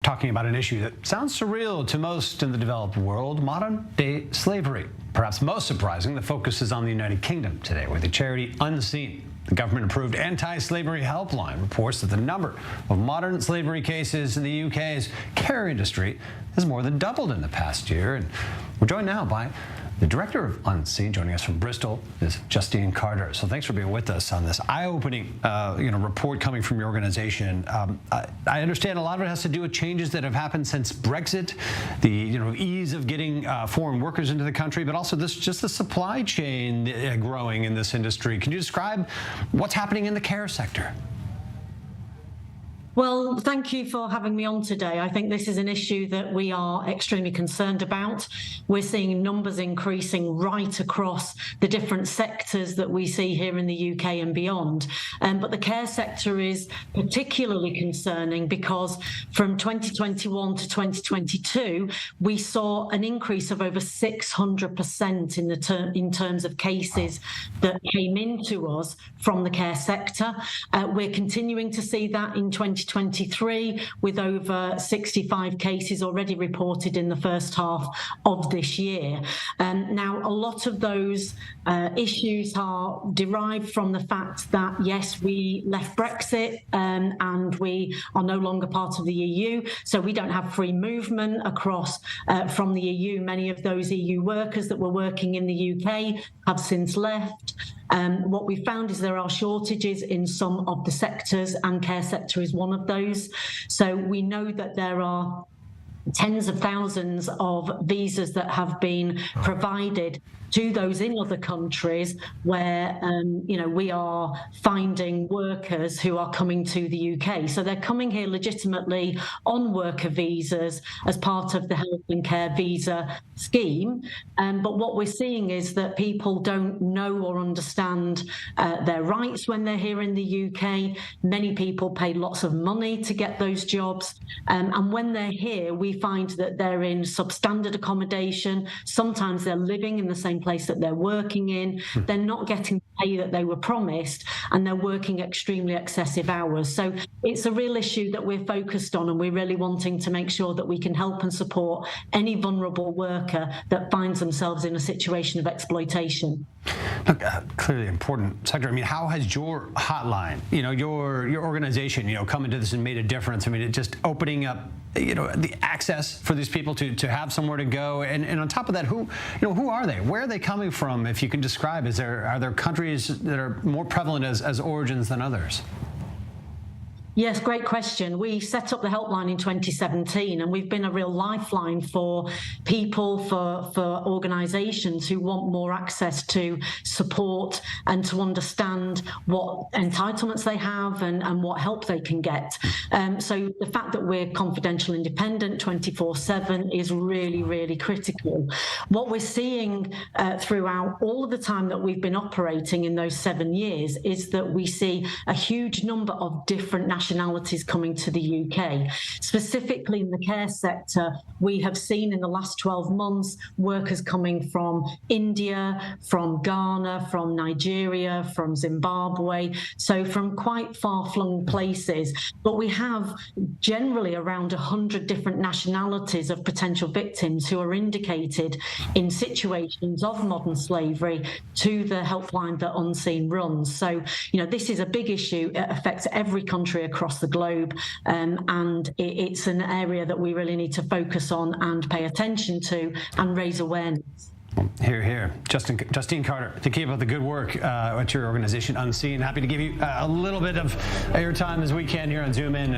talking about an issue that sounds surreal to most in the developed world, modern-day slavery. Perhaps most surprising, the focus is on the United Kingdom today, where the charity Unseen, the government-approved anti-slavery helpline, reports that the number of modern slavery cases in the UK's care industry has more than doubled in the past year. And we're joined now by the director of Unseen. Joining us from Bristol is Justine Carter. So thanks for being with us on this eye-opening report coming from your organization. I understand a lot of it has to do with changes that have happened since Brexit, the ease of getting foreign workers into the country, but also just the supply chain growing in this industry. Can you describe what's happening in the care sector? Well, thank you for having me on today. I think this is an issue that we are extremely concerned about. We're seeing numbers increasing right across the different sectors that we see here in the UK and beyond. But the care sector is particularly concerning because from 2021 to 2022, we saw an increase of over 600% in terms of cases that came into us from the care sector. We're continuing to see that in 2023 with over 65 cases already reported in the first half of this year. Now, a lot of those issues are derived from the fact that, yes, we left Brexit and we are no longer part of the EU, so we don't have free movement across from the EU. Many of those EU workers that were working in the UK have since left. What we found is there are shortages in some of the sectors, and care sector is one of those. So we know that there are tens of thousands of visas that have been provided to those in other countries where, we are finding workers who are coming to the UK. So they're coming here legitimately on worker visas as part of the health and care visa scheme. But what we're seeing is that people don't know or understand their rights when they're here in the UK. Many people pay lots of money to get those jobs. And when they're here, we find that they're in substandard accommodation. Sometimes they're living in the same place that they're working in. They're not getting the pay that they were promised, and they're working extremely excessive hours. So it's a real issue that we're focused on, and we're really wanting to make sure that we can help and support any vulnerable worker that finds themselves in a situation of exploitation. Look, clearly important sector. I mean, how has your hotline, your organization, come into this and made a difference? I mean, it just opening up, the access for these people to have somewhere to go, and on top of that, who are they? Where are they coming from? If you can describe, are there countries that are more prevalent as origins than others? Yes, great question. We set up the helpline in 2017, and we've been a real lifeline for people, for organisations who want more access to support and to understand what entitlements they have and what help they can get. So the fact that we're confidential, independent, 24/7 is really, really critical. What we're seeing throughout all of the time that we've been operating in those 7 years is that we see a huge number of different nationalities coming to the UK. Specifically in the care sector, we have seen in the last 12 months workers coming from India, from Ghana, from Nigeria, from Zimbabwe, so from quite far-flung places. But we have generally around 100 different nationalities of potential victims who are indicated in situations of modern slavery to the helpline that Unseen runs. So, this is a big issue. It affects every country across the globe, and it's an area that we really need to focus on and pay attention to and raise awareness. Hear, hear. Justine Carter, thinking about the good work at your organization, Unseen. Happy to give you a little bit of airtime as we can here on Zoom In.